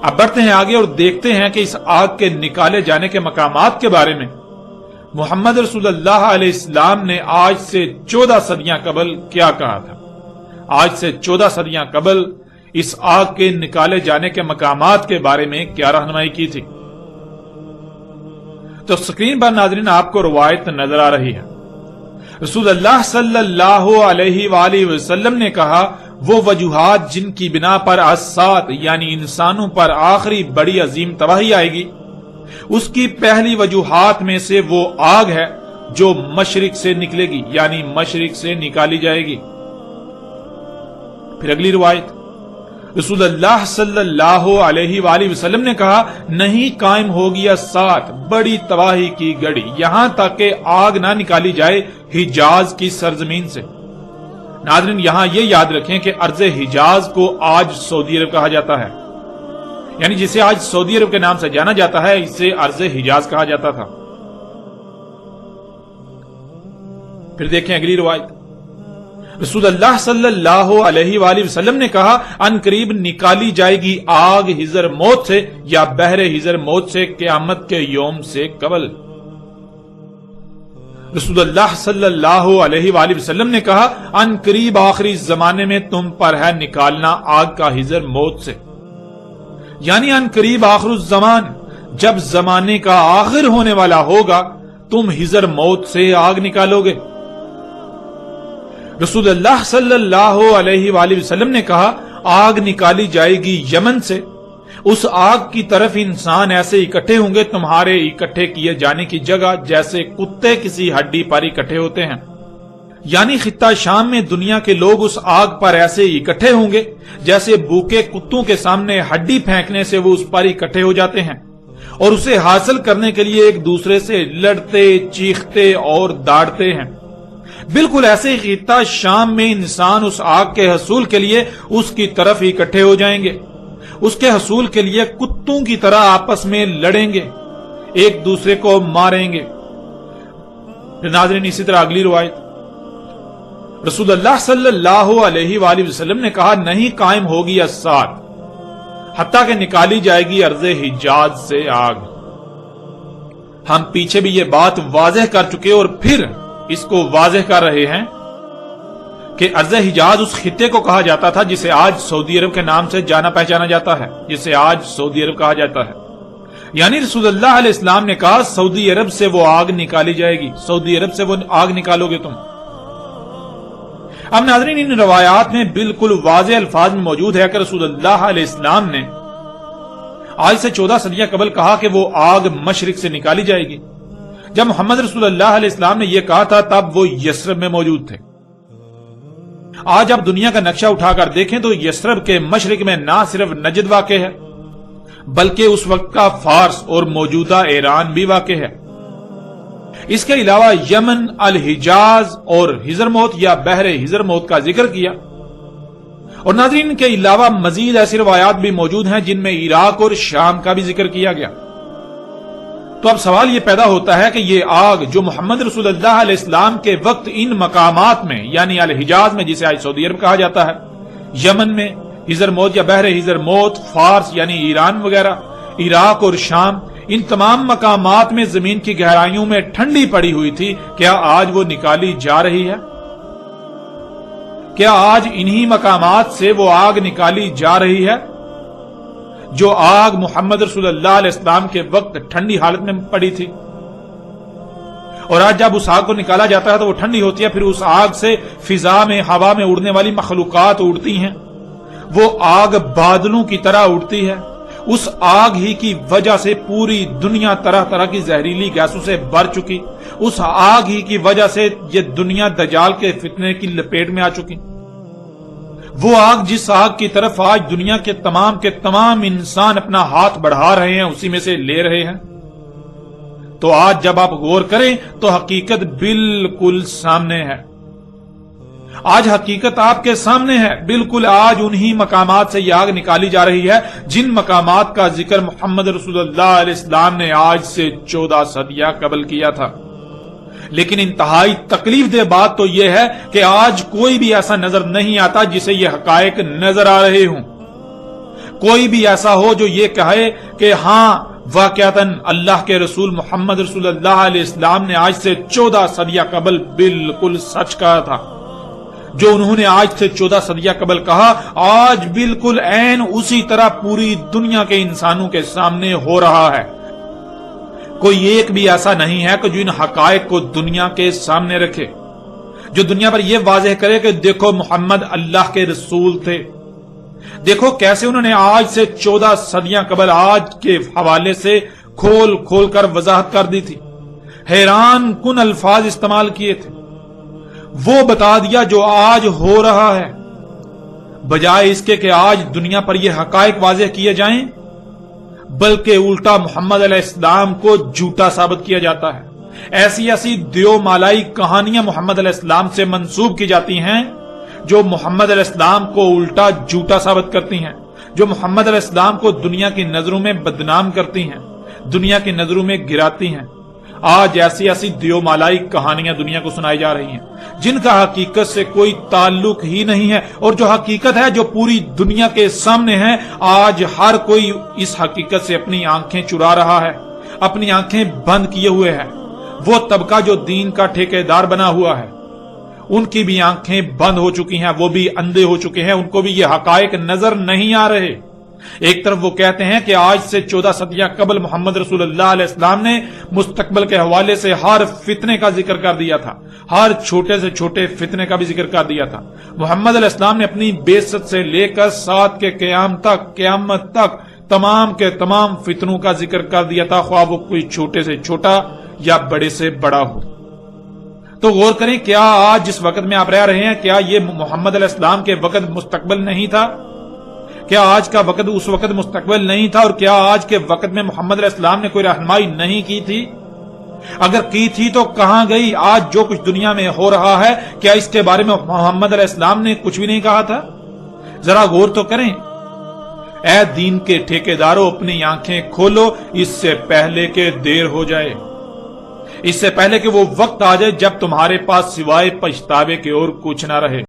اب بڑھتے ہیں آگے اور دیکھتے ہیں کہ اس آگ کے نکالے جانے کے مقامات کے بارے میں محمد رسول اللہ علیہ السلام نے آج سے 14 صدیاں قبل کیا کہا تھا۔ آج سے 14 صدیاں قبل اس آگ کے نکالے جانے کے مقامات کے بارے میں کیا رہنمائی کی تھی۔ تو سکرین پر ناظرین آپ کو روایت نظر آ رہی ہے۔ رسول اللہ صلی اللہ علیہ وآلہ وسلم نے کہا، وہ وجوہات جن کی بنا پر اسات یعنی انسانوں پر آخری بڑی عظیم تباہی آئے گی، اس کی پہلی وجوہات میں سے وہ آگ ہے جو مشرق سے نکلے گی، یعنی مشرق سے نکالی جائے گی۔ پھر اگلی روایت، رسول اللہ صلی اللہ علیہ وآلہ وسلم نے کہا، نہیں قائم ہوگی اسات بڑی تباہی کی گھڑی یہاں تک کہ آگ نہ نکالی جائے حجاز کی سرزمین سے۔ ناظرین یہاں یہ یاد رکھیں کہ ارض حجاز کو آج سعودی عرب کہا جاتا ہے، یعنی جسے آج سعودی عرب کے نام سے جانا جاتا ہے اسے ارض حجاز کہا جاتا تھا۔ پھر دیکھیں اگلی روایت، رسول اللہ صلی اللہ علیہ وآلہ وسلم نے کہا، ان قریب نکالی جائے گی آگ حضر موت سے یا بحر حضر موت سے قیامت کے یوم سے قبل۔ رسول اللہ صلی اللہ علیہ وآلہ وسلم نے کہا، ان قریب آخری زمانے میں تم پر ہے نکالنا آگ کا حضر موت سے، یعنی ان قریب آخر الزمان جب زمانے کا آخر ہونے والا ہوگا تم حضر موت سے آگ نکالو گے۔ رسول اللہ صلی اللہ علیہ وآلہ وسلم نے کہا، آگ نکالی جائے گی یمن سے، اس آگ کی طرف انسان ایسے اکٹھے ہوں گے تمہارے اکٹھے کیے جانے کی جگہ جیسے کتے کسی ہڈی پر اکٹھے ہوتے ہیں، یعنی خطہ شام میں دنیا کے لوگ اس آگ پر ایسے اکٹھے ہوں گے جیسے بھوکے کتوں کے سامنے ہڈی پھینکنے سے وہ اس پر اکٹھے ہو جاتے ہیں اور اسے حاصل کرنے کے لیے ایک دوسرے سے لڑتے چیختے اور داڑتے ہیں۔ بالکل ایسے ہی خطہ شام میں انسان اس آگ کے حصول کے لیے اس کی طرف اکٹھے ہو جائیں گے، اس کے حصول کے لیے کتوں کی طرح آپس میں لڑیں گے، ایک دوسرے کو ماریں گے۔ ناظرین اسی طرح اگلی روایت، رسول اللہ صلی اللہ علیہ وآلہ وسلم نے کہا، نہیں قائم ہوگی اسات حتیٰ کہ نکالی جائے گی ارض حجاز سے آگ۔ ہم پیچھے بھی یہ بات واضح کر چکے اور پھر اس کو واضح کر رہے ہیں کہ ارض حجاز اس خطے کو کہا جاتا تھا جسے آج سعودی عرب کے نام سے جانا پہچانا جاتا ہے، جسے آج سعودی عرب کہا جاتا ہے۔ یعنی رسول اللہ علیہ السلام نے کہا سعودی عرب سے وہ آگ نکالی جائے گی، سعودی عرب سے وہ آگ نکالو گے تم۔ اب ناظرین ان روایات میں بالکل واضح الفاظ میں موجود ہے کہ رسول اللہ علیہ السلام نے آج سے 14 صدیاں قبل کہا کہ وہ آگ مشرق سے نکالی جائے گی۔ جب محمد رسول اللہ علیہ السلام نے یہ کہا تھا تب وہ یثرب میں موجود تھے۔ آج آپ دنیا کا نقشہ اٹھا کر دیکھیں تو یثرب کے مشرق میں نہ صرف نجد واقع ہے بلکہ اس وقت کا فارس اور موجودہ ایران بھی واقع ہے۔ اس کے علاوہ یمن، الحجاز اور حضر موت یا بحر حضر موت کا ذکر کیا، اور ناظرین کے علاوہ مزید ایسی روایات بھی موجود ہیں جن میں عراق اور شام کا بھی ذکر کیا گیا۔ تو اب سوال یہ پیدا ہوتا ہے کہ یہ آگ جو محمد رسول اللہ علیہ السلام کے وقت ان مقامات میں یعنی الحجاز میں جسے آج سعودی عرب کہا جاتا ہے، یمن میں حضر موت یا بحر حضر موت، فارس یعنی ایران وغیرہ، عراق اور شام، ان تمام مقامات میں زمین کی گہرائیوں میں ٹھنڈی پڑی ہوئی تھی، کیا آج وہ نکالی جا رہی ہے؟ کیا آج انہی مقامات سے وہ آگ نکالی جا رہی ہے جو آگ محمد رسول اللہ علیہ السلام کے وقت ٹھنڈی حالت میں پڑی تھی؟ اور آج جب اس آگ کو نکالا جاتا ہے تو وہ ٹھنڈی ہوتی ہے، پھر اس آگ سے فضا میں ہوا میں اڑنے والی مخلوقات اڑتی ہیں، وہ آگ بادلوں کی طرح اڑتی ہے۔ اس آگ ہی کی وجہ سے پوری دنیا طرح طرح کی زہریلی گیسوں سے بھر چکی، اس آگ ہی کی وجہ سے یہ دنیا دجال کے فتنے کی لپیٹ میں آ چکی۔ وہ آگ جس آگ کی طرف آج دنیا کے تمام انسان اپنا ہاتھ بڑھا رہے ہیں اسی میں سے لے رہے ہیں۔ تو آج جب آپ غور کریں تو حقیقت بالکل سامنے ہے، آج حقیقت آپ کے سامنے ہے، بالکل آج انہی مقامات سے یہ آگ نکالی جا رہی ہے جن مقامات کا ذکر محمد رسول اللہ علیہ السلام نے آج سے 14 صدیاں قبل کیا تھا۔ لیکن انتہائی تکلیف دہ بات تو یہ ہے کہ آج کوئی بھی ایسا نظر نہیں آتا جسے یہ حقائق نظر آ رہے ہوں، کوئی بھی ایسا ہو جو یہ کہے کہ ہاں واقعتاً اللہ کے رسول محمد رسول اللہ علیہ السلام نے آج سے 14 صدیہ قبل بالکل سچ کہا تھا، جو انہوں نے آج سے 14 صدیہ قبل کہا آج بالکل عین اسی طرح پوری دنیا کے انسانوں کے سامنے ہو رہا ہے۔ کوئی ایک بھی ایسا نہیں ہے کہ جو ان حقائق کو دنیا کے سامنے رکھے، جو دنیا پر یہ واضح کرے کہ دیکھو محمد اللہ کے رسول تھے، دیکھو کیسے انہوں نے آج سے 14 صدیاں قبل آج کے حوالے سے کھول کھول کر وضاحت کر دی تھی، حیران کن الفاظ استعمال کیے تھے، وہ بتا دیا جو آج ہو رہا ہے، بجائے اس کے کہ آج دنیا پر یہ حقائق واضح کیے جائیں، بلکہ الٹا محمد علیہ السلام کو جھوٹا ثابت کیا جاتا ہے۔ ایسی ایسی دیو مالائی کہانیاں محمد علیہ السلام سے منسوب کی جاتی ہیں جو محمد علیہ السلام کو الٹا جھوٹا ثابت کرتی ہیں، جو محمد علیہ السلام کو دنیا کی نظروں میں بدنام کرتی ہیں، دنیا کی نظروں میں گراتی ہیں۔ آج ایسی ایسی دیو مالائی کہانیاں دنیا کو سنائی جا رہی ہیں جن کا حقیقت سے کوئی تعلق ہی نہیں ہے، اور جو حقیقت ہے جو پوری دنیا کے سامنے ہے، آج ہر کوئی اس حقیقت سے اپنی آنکھیں چرا رہا ہے، اپنی آنکھیں بند کیے ہوئے ہے۔ وہ طبقہ جو دین کا ٹھیکیدار بنا ہوا ہے، ان کی بھی آنکھیں بند ہو چکی ہیں، وہ بھی اندھے ہو چکے ہیں، ان کو بھی یہ حقائق نظر نہیں آ رہے۔ ایک طرف وہ کہتے ہیں کہ آج سے 14 صدیہ قبل محمد رسول اللہ علیہ السلام نے مستقبل کے حوالے سے ہر فتنے کا ذکر کر دیا تھا، ہر چھوٹے سے چھوٹے فتنے کا بھی ذکر کر دیا تھا۔ محمد علیہ السلام نے اپنی بعثت سے لے کر ساتھ کے قیامت تک تمام کے تمام فتنوں کا ذکر کر دیا تھا، خواہ وہ کوئی چھوٹے سے چھوٹا یا بڑے سے بڑا ہو۔ تو غور کریں، کیا آج جس وقت میں آپ رہ رہے ہیں، کیا یہ محمد علیہ السلام کے وقت مستقبل نہیں تھا؟ کیا آج کا وقت اس وقت مستقبل نہیں تھا؟ اور کیا آج کے وقت میں محمد علیہ السلام نے کوئی رہنمائی نہیں کی تھی؟ اگر کی تھی تو کہاں گئی؟ آج جو کچھ دنیا میں ہو رہا ہے، کیا اس کے بارے میں محمد علیہ السلام نے کچھ بھی نہیں کہا تھا؟ ذرا غور تو کریں۔ اے دین کے ٹھیکیداروں، اپنی آنکھیں کھولو اس سے پہلے کہ دیر ہو جائے، اس سے پہلے کہ وہ وقت آ جائے جب تمہارے پاس سوائے پچھتاوے کے اور کچھ نہ رہے۔